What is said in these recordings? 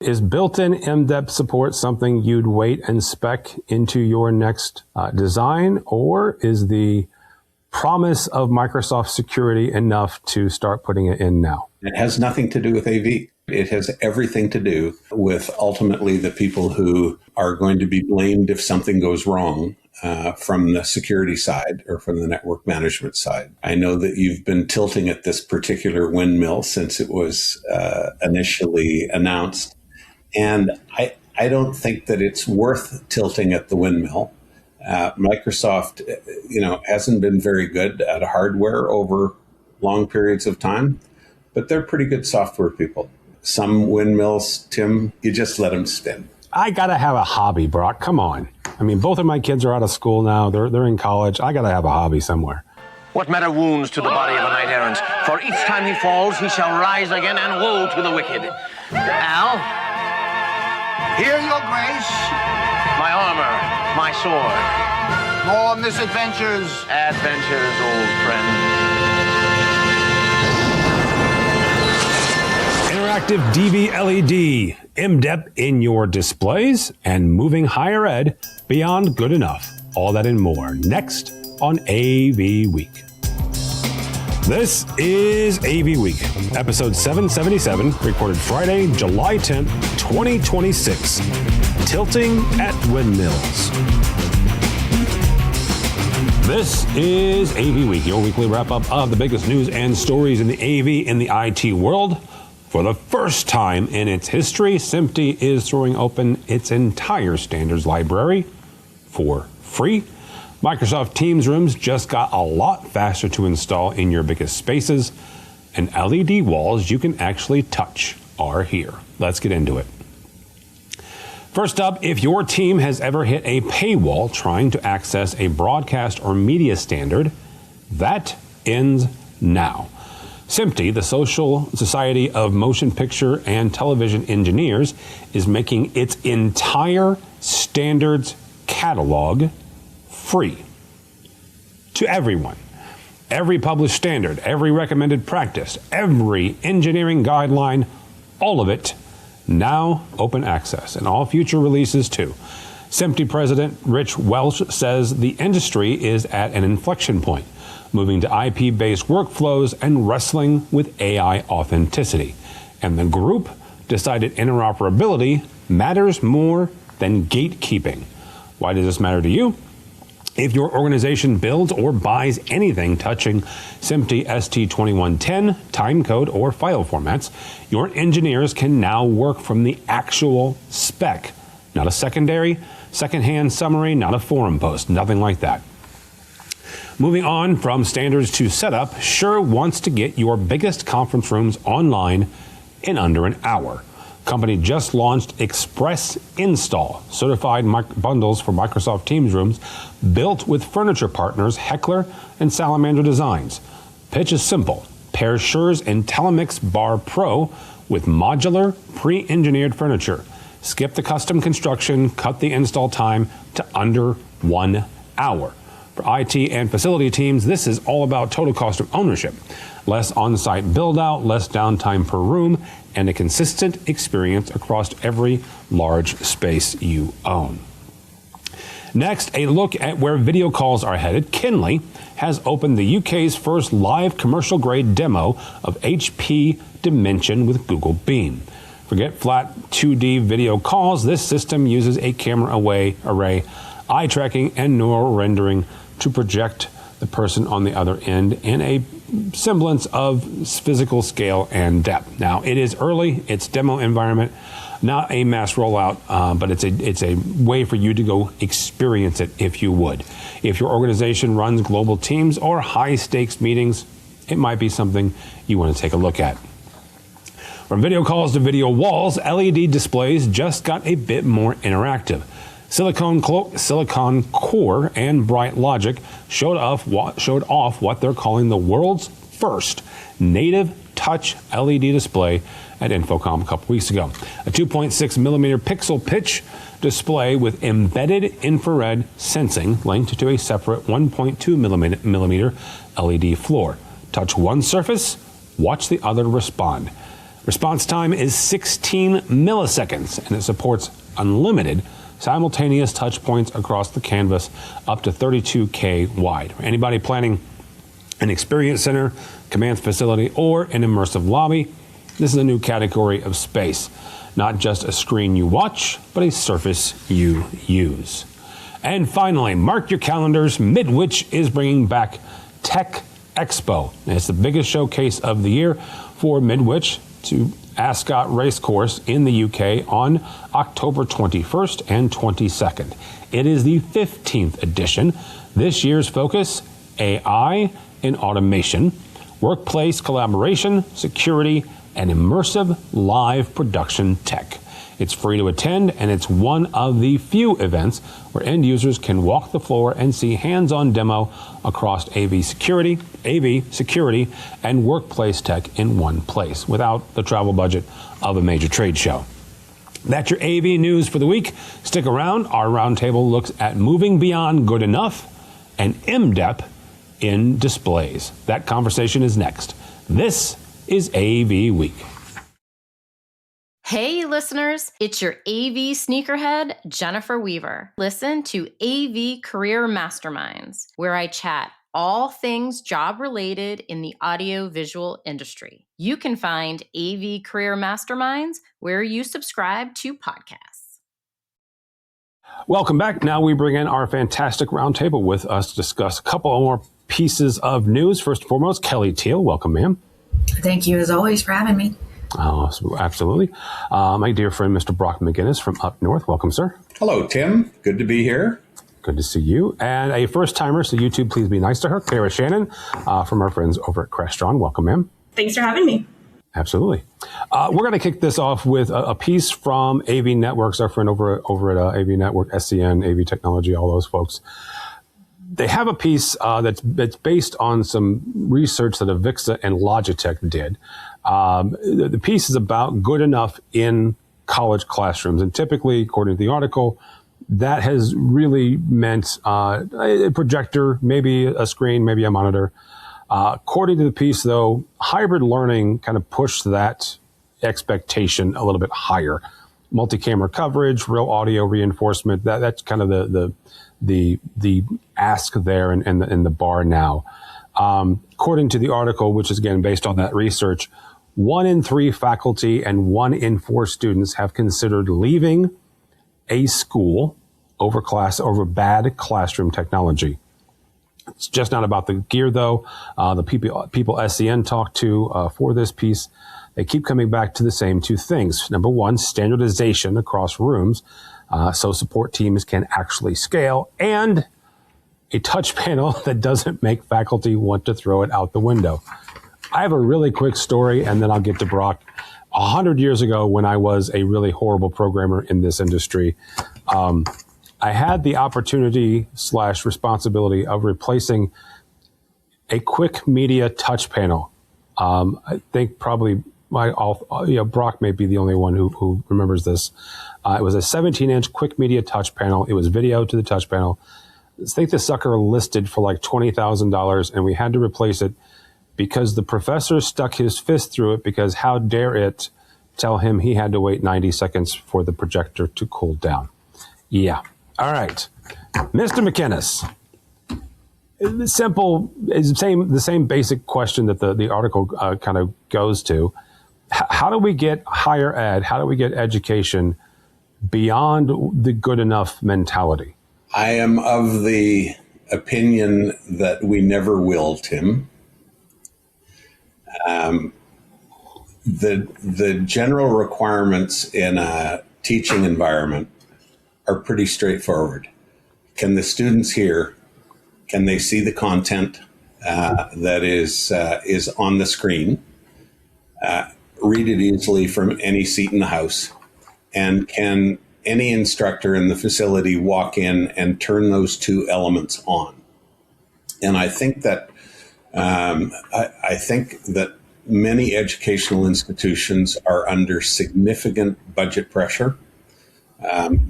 Is built-in MDEP support something you'd wait and spec into your next design, or is the promise of Microsoft security enough to start putting it in now? It has nothing to do with AV. It has everything to do with ultimately the people who are going to be blamed if something goes wrong from the security side or from the network management side. I know that you've been tilting at this particular windmill since it was initially announced. And I don't think that it's worth tilting at the windmill. Microsoft, hasn't been very good at hardware over long periods of time, but they're pretty good software people. Some windmills, Tim, you just let them spin. I got to have a hobby, Brock. Come on. I mean, both of my kids are out of school now. They're in college. I got to have a hobby somewhere. What matter wounds to the body of a knight-errant? For each time he falls, he shall rise again, and woe to the wicked. Al? Here, your grace. My armor, my sword. More misadventures. Adventures, old friend. Interactive DV LED, MDEP in your displays, and moving higher ed beyond good enough. All that and more next on AV Week. This is AV Week, episode 777, recorded Friday, July 10th, 2026. Tilting at windmills. This is AV Week, your weekly wrap-up of the biggest news and stories in the AV and the IT world. For the first time in its history, SMPTE is throwing open its entire standards library for free. Microsoft Teams rooms just got a lot faster to install in your biggest spaces, and LED walls you can actually touch are here. Let's get into it. First up, if your team has ever hit a paywall trying to access a broadcast or media standard, that ends now. SMPTE, the Social Society of Motion Picture and Television Engineers, is making its entire standards catalog free to everyone. Every published standard, every recommended practice, every engineering guideline, all of it now open access, and all future releases too. SMPTE President Rich Welch says the industry is at an inflection point, moving to IP-based workflows and wrestling with AI authenticity. And the group decided interoperability matters more than gatekeeping. Why does this matter to you? If your organization builds or buys anything touching SMPTE ST2110, timecode, or file formats, your engineers can now work from the actual spec, not a secondhand summary, not a forum post, nothing like that. Moving on from standards to setup, Shure wants to get your biggest conference rooms online in under an hour. Company just launched Express Install, certified bundles for Microsoft Teams rooms built with furniture partners Heckler and Salamander Designs. Pitch is simple. Pair Shure's IntelliMix Bar Pro with modular, pre-engineered furniture. Skip the custom construction, cut the install time to under 1 hour. For IT and facility teams, this is all about total cost of ownership. Less on-site build-out, less downtime per room, and a consistent experience across every large space you own. Next, a look at where video calls are headed. Kinley has opened the UK's first live commercial-grade demo of HP Dimension with Google Beam. Forget flat 2D video calls. This system uses a camera array, eye tracking, and neural rendering to project the person on the other end in a semblance of physical scale and depth. Now, it is early, it's demo environment, not a mass rollout, but it's a way for you to go experience it if you would. If your organization runs global teams or high stakes meetings, it might be something you want to take a look at. From video calls to video walls, LED displays just got a bit more interactive. Silicon Core and Bright Logic showed off what they're calling the world's first native touch LED display at Infocom a couple weeks ago. A 2.6 millimeter pixel pitch display with embedded infrared sensing linked to a separate 1.2 millimeter LED floor. Touch one surface, watch the other respond. Response time is 16 milliseconds, and it supports unlimited simultaneous touch points across the canvas up to 32K wide. Anybody planning an experience center, command facility, or an immersive lobby, this is a new category of space. Not just a screen you watch, but a surface you use. And finally, mark your calendars, Midwich is bringing back Tech Expo. And it's the biggest showcase of the year for Midwich to Ascot Racecourse in the UK on October 21st and 22nd. It is the 15th edition. This year's focus, AI and automation, workplace collaboration, security, and immersive live production tech. It's free to attend, and it's one of the few events where end users can walk the floor and see hands-on demo across AV security, and workplace tech in one place without the travel budget of a major trade show. That's your AV news for the week. Stick around. Our roundtable looks at moving beyond good enough and MDEP in displays. That conversation is next. This is AV Week. Hey listeners, it's your AV sneakerhead, Jennifer Weaver. Listen to AV Career Masterminds, where I chat all things job related in the audio-visual industry. You can find AV Career Masterminds where you subscribe to podcasts. Welcome back. Now we bring in our fantastic roundtable with us to discuss a couple more pieces of news. First and foremost, Kelly Teal. Welcome, ma'am. Thank you, as always, for having me. Oh, absolutely. My dear friend, Mr. Brock McGinnis from up north. Welcome, sir. Hello, Tim. Good to be here. Good to see you. And a first-timer, so YouTube, please be nice to her, Kara Shannon from our friends over at Crestron. Welcome, ma'am. Thanks for having me. Absolutely. We're going to kick this off with a piece from AV Networks, our friend over at AV Network, SCN, AV Technology, all those folks. They have a piece that's based on some research that Avixa and Logitech did. The piece is about good enough in college classrooms. And typically, according to the article, that has really meant a projector, maybe a screen, maybe a monitor. According to the piece, though, hybrid learning kind of pushed that expectation a little bit higher. Multi-camera coverage, real audio reinforcement, that's kind of the ask there and the bar now. According to the article, which is again based on that research, 1 in 3 faculty and 1 in 4 students have considered leaving a school over bad classroom technology. It's just not about the gear, though. The people SCN talked to for this piece, they keep coming back to the same 2 things. Number 1, standardization across rooms, so support teams can actually scale, and a touch panel that doesn't make faculty want to throw it out the window. I have a really quick story, and then I'll get to Brock. 100 years ago, when I was a really horrible programmer in this industry, I had the opportunity / responsibility of replacing a quick media touch panel. I think probably Brock may be the only one who remembers this. It was a 17-inch quick media touch panel. It was video to the touch panel. I think the sucker listed for like $20,000, and we had to replace it because the professor stuck his fist through it, because how dare it tell him he had to wait 90 seconds for the projector to cool down. Yeah. All right. Mr. McInnes, simple, the same basic question that the article kind of goes to. How do we get higher ed? How do we get education beyond the good enough mentality? I am of the opinion that we never will, Tim. The general requirements in a teaching environment are pretty straightforward. Can the students hear? Can they see the content that is on the screen? Read it easily from any seat in the house? And can any instructor in the facility walk in and turn those 2 elements on? And I think that many educational institutions are under significant budget pressure.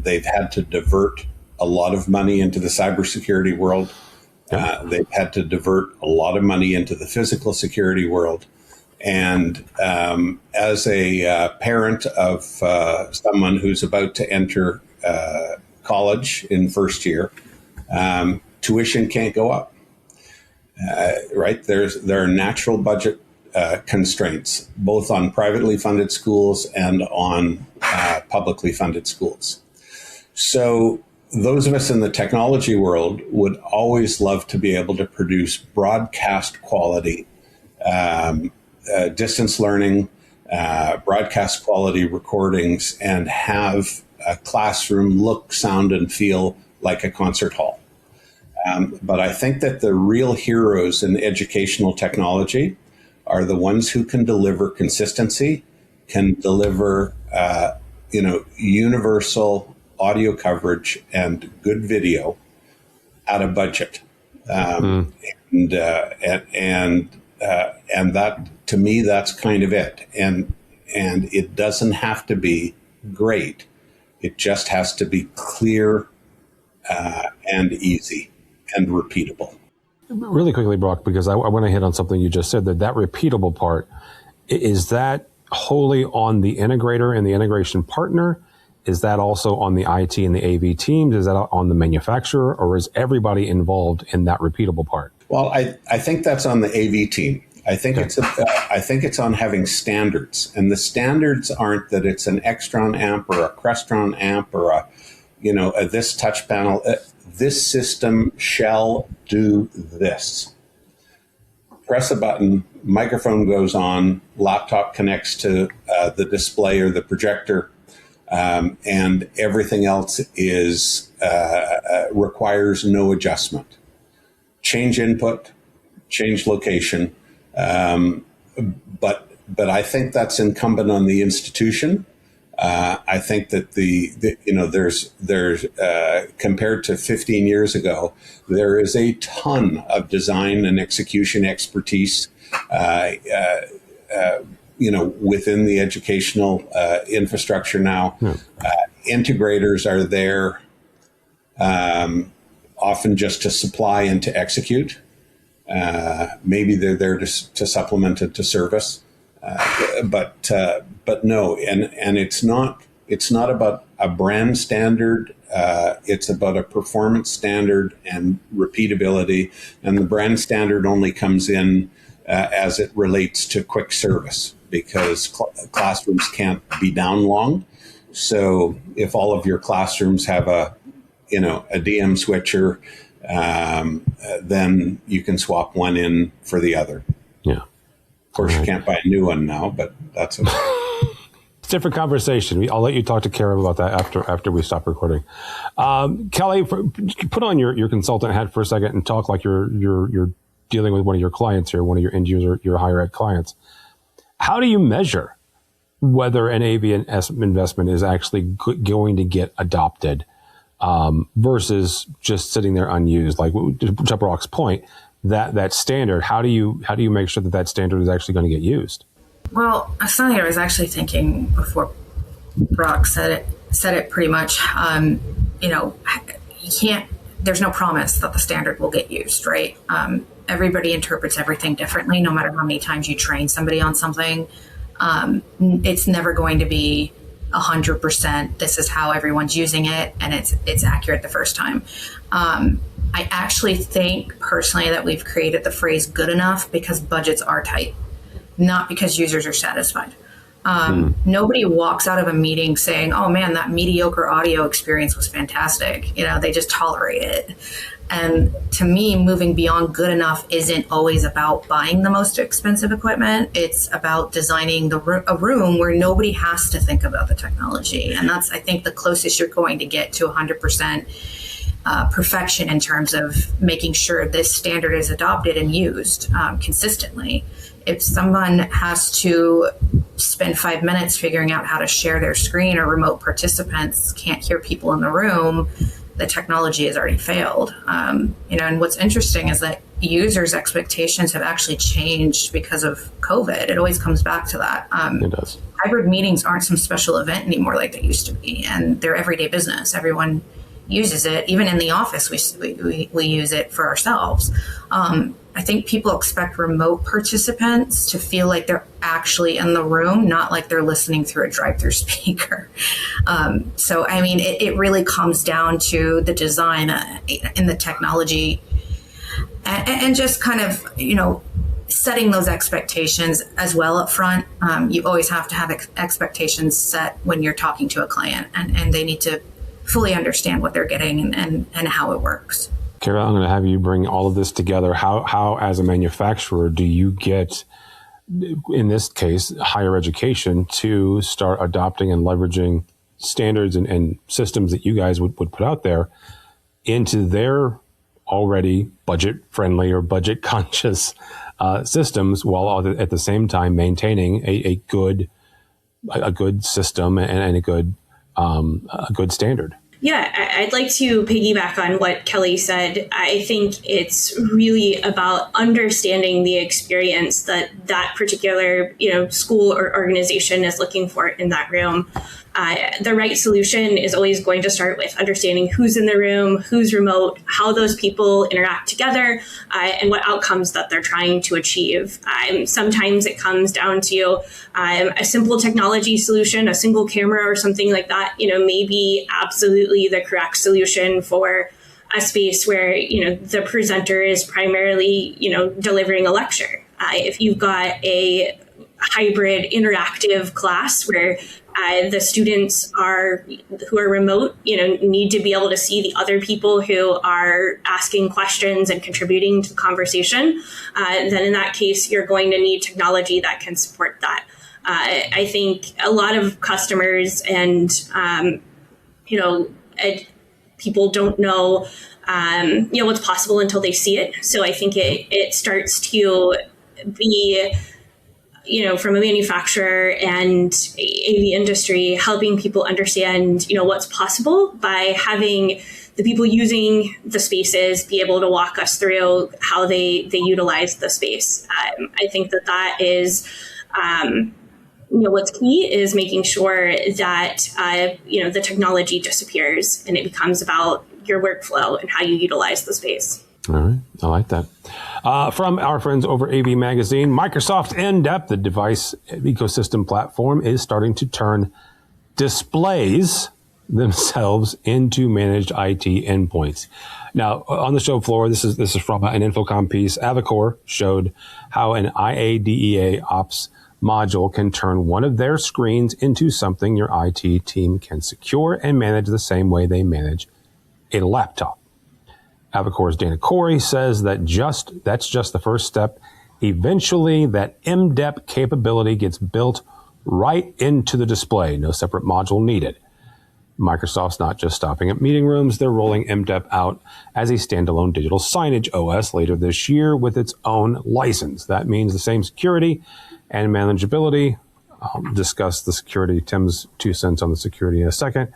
They've had to divert a lot of money into the cybersecurity world. They've had to divert a lot of money into the physical security world. And as a parent of someone who's about to enter college in first year, tuition can't go up, right? There are natural budget constraints, both on privately funded schools and on publicly funded schools. So those of us in the technology world would always love to be able to produce broadcast quality, distance learning, broadcast quality recordings, and have a classroom look, sound, and feel like a concert hall. But I think that the real heroes in educational technology are the ones who can deliver consistency, can deliver, universal audio coverage and good video at a budget. And that, to me, that's kind of it. And it doesn't have to be great. It just has to be clear and easy and repeatable. Really quickly, Brock, because I want to hit on something you just said, that repeatable part, is that wholly on the integrator and the integration partner? Is that also on the IT and the AV teams? Is that on the manufacturer, or is everybody involved in that repeatable part? Well, I think that's on the AV team. I think it's on having standards, and the standards aren't that it's an Extron amp or a Crestron amp or a this touch panel. This system shall do this. Press a button, microphone goes on, laptop connects to the display or the projector, and everything else is requires no adjustment. Change input, change location, but I think that's incumbent on the institution. I think that there's compared to 15 years ago, there is a ton of design and execution expertise, within the educational infrastructure now. Integrators are there often just to supply and to execute. Maybe they're there to supplement it to service. But no, and it's not about a brand standard. It's about a performance standard and repeatability. And the brand standard only comes in as it relates to quick service, because classrooms can't be down long. So if all of your classrooms have a DM switcher, then you can swap one in for the other. Yeah. Of course, you can't buy a new one now, but that's okay. It's a different conversation. I'll let you talk to Karen about that after we stop recording. Kelly, put on your consultant hat for a second and talk like you're dealing with one of your clients here, one of your end user, your higher ed clients. How do you measure whether an AV investment is actually going to get adopted versus just sitting there unused? Like to Brock's point, that standard, how do you make sure that standard is actually going to get used? Well, something I was actually thinking before Brock said it pretty much. You can't. There's no promise that the standard will get used, right? Everybody interprets everything differently. No matter how many times you train somebody on something, it's never going to be 100%. This is how everyone's using it, and it's accurate the first time. I actually think personally that we've created the phrase "good enough" because budgets are tight, not because users are satisfied. Nobody walks out of a meeting saying, "Oh man, that mediocre audio experience was fantastic." They just tolerate it. And to me, moving beyond good enough isn't always about buying the most expensive equipment. It's about designing a room where nobody has to think about the technology. And that's, I think, the closest you're going to get to 100% perfection in terms of making sure this standard is adopted and used consistently. If someone has to spend 5 minutes figuring out how to share their screen, or remote participants can't hear people in the room, the technology has already failed. And what's interesting is that users' expectations have actually changed because of COVID. It always comes back to that. It does. Hybrid meetings aren't some special event anymore like they used to be, and they're everyday business. Everyone uses it. Even in the office, we use it for ourselves. I think people expect remote participants to feel like they're actually in the room, not like they're listening through a drive-through speaker. So, I mean, it really comes down to the design and the technology and just kind of, setting those expectations as well up front. You always have to have expectations set when you're talking to a client, and they need to fully understand what they're getting and how it works. Kara, I'm going to have you bring all of this together. How, as a manufacturer, do you get, in this case, higher education to start adopting and leveraging standards and systems that you guys would put out there into their already budget-friendly or budget-conscious systems, while at the same time maintaining a good system and a good standard? Yeah, I'd like to piggyback on what Kelly said. I think it's really about understanding the experience that particular school or organization is looking for in that room. The right solution is always going to start with understanding who's in the room, who's remote, how those people interact together, and what outcomes that they're trying to achieve. Sometimes it comes down to a simple technology solution, a single camera or something like that, may be absolutely the correct solution for a space where, the presenter is primarily, delivering a lecture. If you've got a hybrid interactive class where the students who are remote, need to be able to see the other people who are asking questions and contributing to the conversation, then in that case, you're going to need technology that can support that. I think a lot of customers and, people don't know, what's possible until they see it. So I think it starts to be, from a manufacturer and AV industry, helping people understand, what's possible by having the people using the spaces be able to walk us through how they utilize the space. I think that is, what's key is making sure that, the technology disappears and it becomes about your workflow and how you utilize the space. All right. I like that. From our friends over AV Magazine, Microsoft's MDEP, the device ecosystem platform, is starting to turn displays themselves into managed IT endpoints. Now, on the show floor, this is from an Infocom piece. Avocor showed how an IADEA ops module can turn one of their screens into something your IT team can secure and manage the same way they manage a laptop. Avocor's Dana Corey says that's just the first step. Eventually, that MDEP capability gets built right into the display. No separate module needed. Microsoft's not just stopping at meeting rooms. They're rolling MDEP out as a standalone digital signage OS later this year with its own license. That means the same security and manageability. I'll discuss the security, Tim's 2 cents on the security in a second.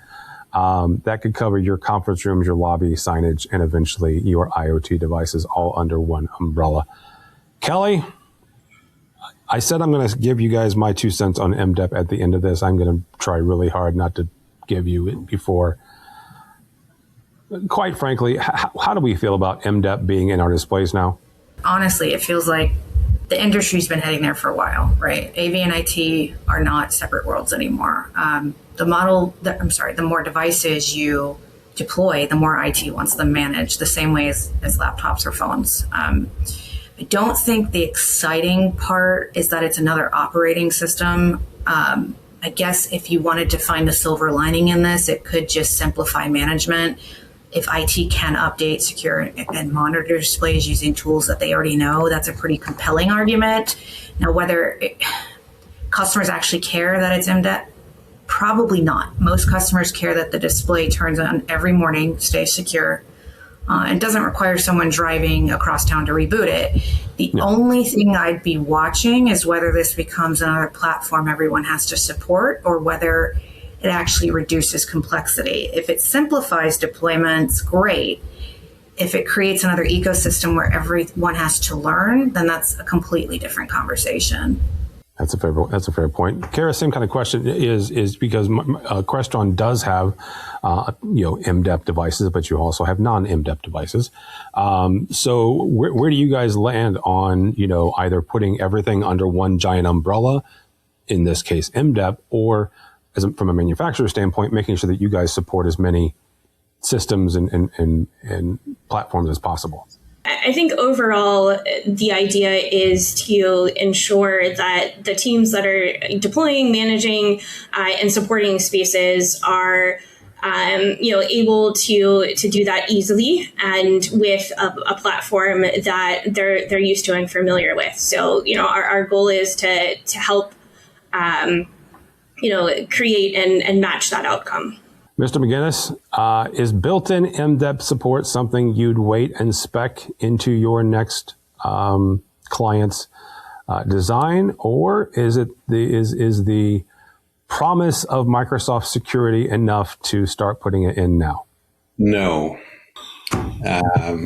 That could cover your conference rooms, your lobby signage, and eventually your IoT devices all under one umbrella. Kelly, I said I'm going to give you guys my 2 cents on MDEP at the end of this. I'm going to try really hard not to give you it before. Quite frankly, how do we feel about MDEP being in our displays now? Honestly, it feels like the industry's been heading there for a while, right? AV and IT are not separate worlds anymore. The more devices you deploy, the more IT wants them managed, the same way as laptops or phones. I don't think the exciting part is that it's another operating system. I guess if you wanted to find a silver lining in this, it could just simplify management. If IT can update, secure, and monitor displays using tools that they already know, that's a pretty compelling argument. Now, whether customers actually care that it's MDEP, probably not. Most customers care that the display turns on every morning, stays secure, and doesn't require someone driving across town to reboot it. The only thing I'd be watching is whether this becomes another platform everyone has to support or whether it actually reduces complexity. If it simplifies deployments, great. If it creates another ecosystem where everyone has to learn, then that's a completely different conversation. That's a fair point. Kara, same kind of question is because Crestron does have MDEP devices, but you also have non-MDEP devices. So where do you guys land on either putting everything under one giant umbrella, in this case MDEP, or from a manufacturer standpoint, making sure that you guys support as many systems and platforms as possible? I think overall, the idea is to ensure that the teams that are deploying, managing, and supporting spaces are, able to do that easily and with a platform that they're used to and familiar with. So, our goal is to help, create and match that outcome. Mr. McGinnis, is built-in MDEP support something you'd wait and spec into your next client's design, or is the promise of Microsoft security enough to start putting it in now? No. I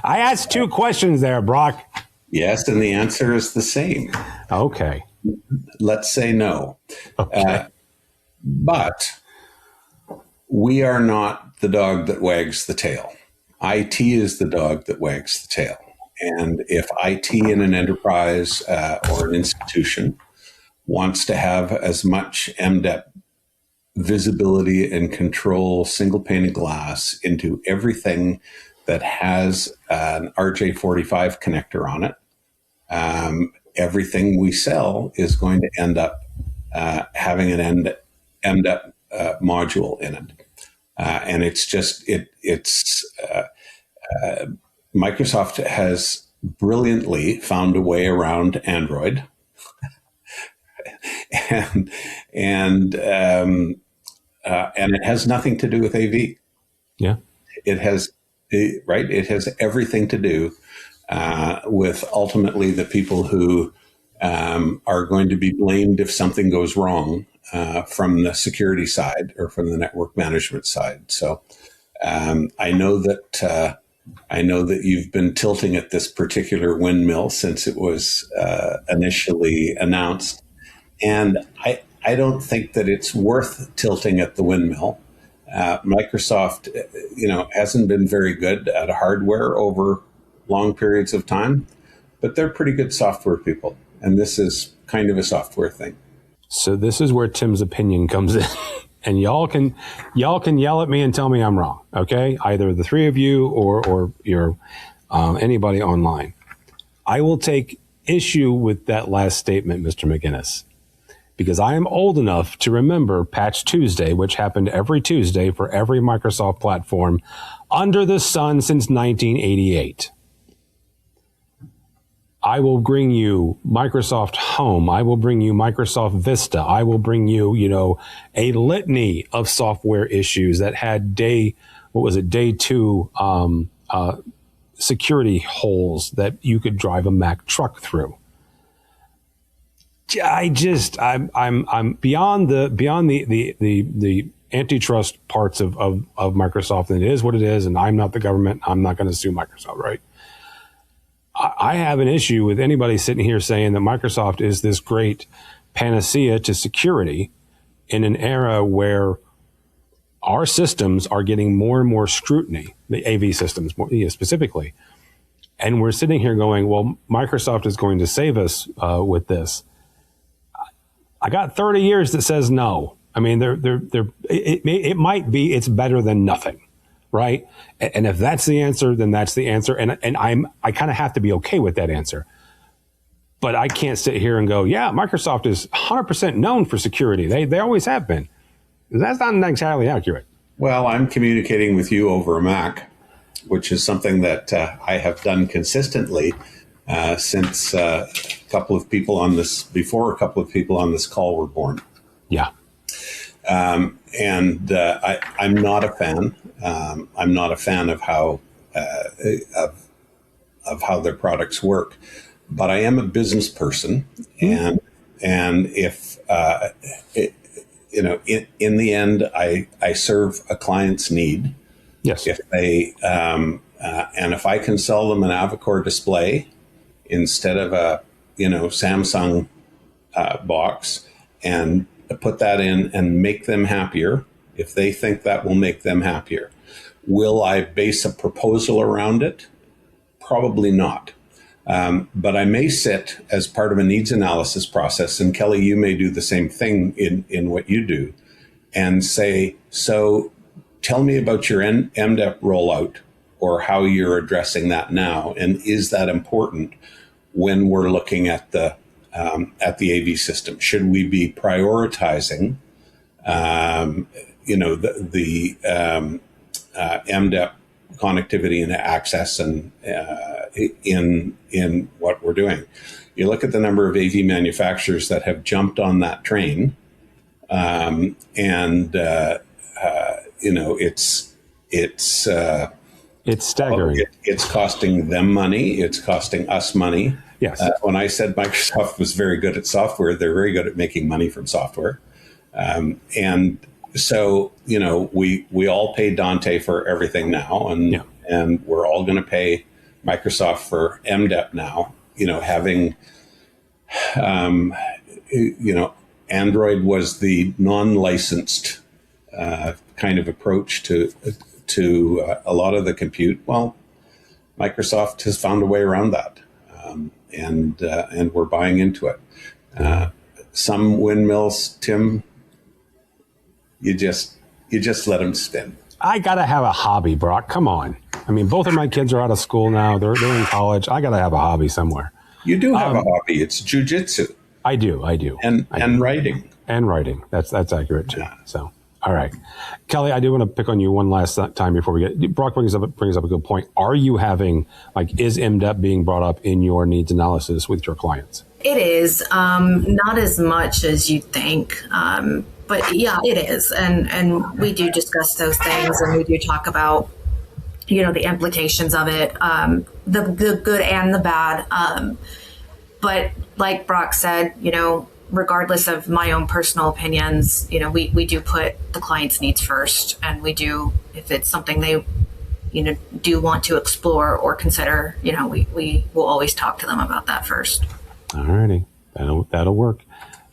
asked two questions there, Brock. Yes, and the answer is the same. Okay. Let's say no. Okay. But we are not the dog that wags the tail. IT is the dog that wags the tail. And if IT in an enterprise or an institution wants to have as much MDEP visibility and control, single pane of glass into everything that has an RJ45 connector on it, everything we sell is going to end up having an MDEP module in it. And it's just, Microsoft has brilliantly found a way around Android. and it has nothing to do with AV. Yeah. It has everything to do with ultimately the people who are going to be blamed if something goes wrong from the security side or from the network management side. So I know that you've been tilting at this particular windmill since it was initially announced, and I don't think that it's worth tilting at the windmill. Microsoft, hasn't been very good at hardware over long periods of time, but they're pretty good software people, and this is kind of a software thing. So this is where Tim's opinion comes in, and y'all can yell at me and tell me I'm wrong. Okay, either the three of you or your anybody online. I will take issue with that last statement, Mr. McGinnis, because I am old enough to remember Patch Tuesday, which happened every Tuesday for every Microsoft platform under the sun since 1988. I will bring you Microsoft Home. I will bring you Microsoft Vista. I will bring you, a litany of software issues that had day two security holes that you could drive a Mac truck through. I'm beyond the antitrust parts of Microsoft, and it is what it is, and I'm not the government. I'm not going to sue Microsoft, right? I have an issue with anybody sitting here saying that Microsoft is this great panacea to security in an era where our systems are getting more and more scrutiny, the AV systems specifically. And we're sitting here going, well, Microsoft is going to save us with this. I got 30 years that says no. I mean, it might be, it's better than nothing. Right. And if that's the answer, then that's the answer. And I kind of have to be okay with that answer. But I can't sit here and go, yeah, Microsoft is 100% known for security. They always have been. That's not entirely accurate. Well, I'm communicating with you over a Mac, which is something that I have done consistently since a couple of people on this call were born. Yeah. I'm not a fan. I'm not a fan of how their products work, but I am a business person, and if in the end, I serve a client's need. Yes. If they and if I can sell them an AVCore display instead of a Samsung box and put that in and make them happier if they think that will make them happier. Will I base a proposal around it? Probably not. But I may sit as part of a needs analysis process, and Kelly, you may do the same thing in what you do, and say, so tell me about your MDEP rollout or how you're addressing that now, and is that important when we're looking at the AV system? Should we be prioritizing, the MDEP connectivity and access and in what we're doing? You look at the number of AV manufacturers that have jumped on that train, it's staggering. It's costing them money. It's costing us money. Yes. When I said Microsoft was very good at software, they're very good at making money from software. And so, we all pay Dante for everything now, and we're all going to pay Microsoft for MDEP now. Having, Android was the non-licensed kind of approach to a lot of the compute. Well, Microsoft has found a way around that, and we're buying into it. Some windmills, Tim, you just let them spin. I gotta have a hobby, Brock. Come on. I mean, both of my kids are out of school now. They're in college. I gotta have a hobby somewhere. You do have a hobby. It's jujitsu. I do. And writing. And writing. That's accurate too. So, all right, Kelly, I do want to pick on you one last time before we get. Brock brings up a good point. Are you having is MDEP being brought up in your needs analysis with your clients? It is not as much as you'd think, but yeah, it is, and we do discuss those things, and we do talk about the implications of it, the good and the bad. But like Brock said, regardless of my own personal opinions, we do put the client's needs first, and we do, if it's something they, do want to explore or consider, we will always talk to them about that first. All righty. That'll work.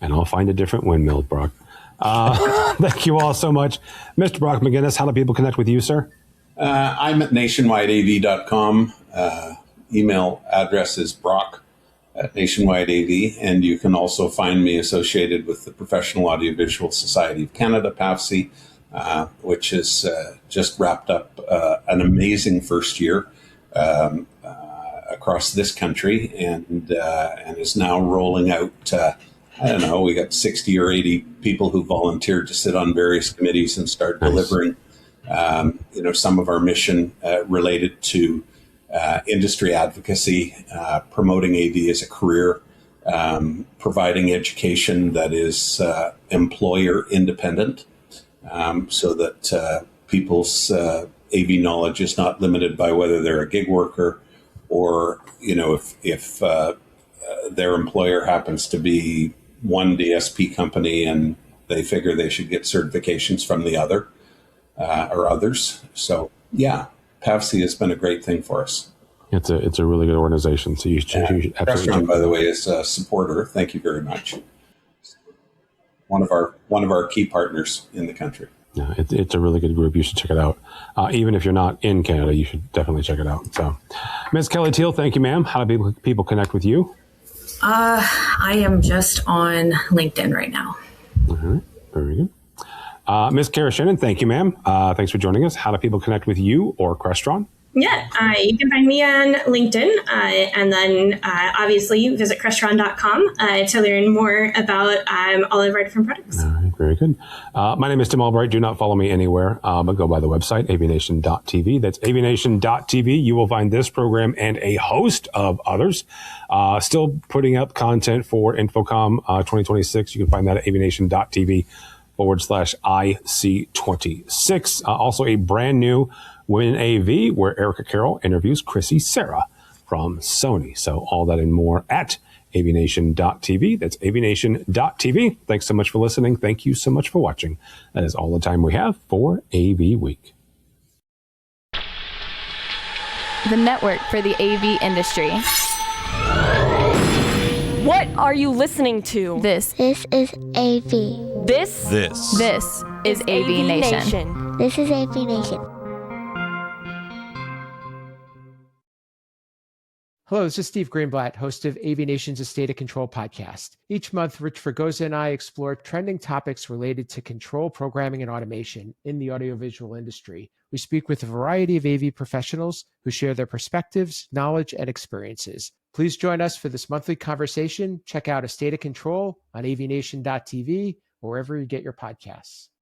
And I'll find a different windmill, Brock. Thank you all so much. Mr. Brock McGinnis, how do people connect with you, sir? I'm at nationwideav.com. Email address is brock@nationwideav, and you can also find me associated with the Professional Audiovisual Society of Canada, PAVC, which has just wrapped up an amazing first year across this country, and is now rolling out. We got 60 or 80 people who volunteered to sit on various committees and start delivering. Some of our mission related to industry advocacy, promoting AV as a career, providing education that is employer independent, so that people's AV knowledge is not limited by whether they're a gig worker or, if their employer happens to be one DSP company and they figure they should get certifications from the other or others. So, yeah. PAVC has been a great thing for us. It's a really good organization. So you should absolutely. Restaurant, by the way, is a supporter. Thank you very much. One of our key partners in the country. Yeah, it's a really good group. You should check it out. Even if you're not in Canada, you should definitely check it out. So, Ms. Kelly Teal, thank you, ma'am. How do people connect with you? I am just on LinkedIn right now. All right, very good. Ms. Kara Shannon, thank you, ma'am. Thanks for joining us. How do people connect with you or Crestron? Yeah, you can find me on LinkedIn, and then obviously visit Crestron.com to learn more about all of our different products. All right, very good. My name is Tim Albright. Do not follow me anywhere, but go by the website, AVNation.tv. That's AVNation.tv. You will find this program and a host of others. Still putting up content for InfoComm 2026. You can find that at AVNation.tv/IC26. Also a brand new Women AV, where Erica Carroll interviews Chrissy Sarah from Sony. So all that and more at AVNation.tv. That's AVNation.tv. Thanks so much for listening. Thank you so much for watching. That is all the time we have for AV Week. The network for the AV industry. What are you listening to? This is AV. This is AVNation. This is AVNation. Hello, this is Steve Greenblatt, host of AVNation's State of Control podcast. Each month, Rich Fregosa and I explore trending topics related to control, programming, and automation in the audiovisual industry. We speak with a variety of AV professionals who share their perspectives, knowledge, and experiences. Please join us for this monthly conversation. Check out A State of Control on avnation.tv or wherever you get your podcasts.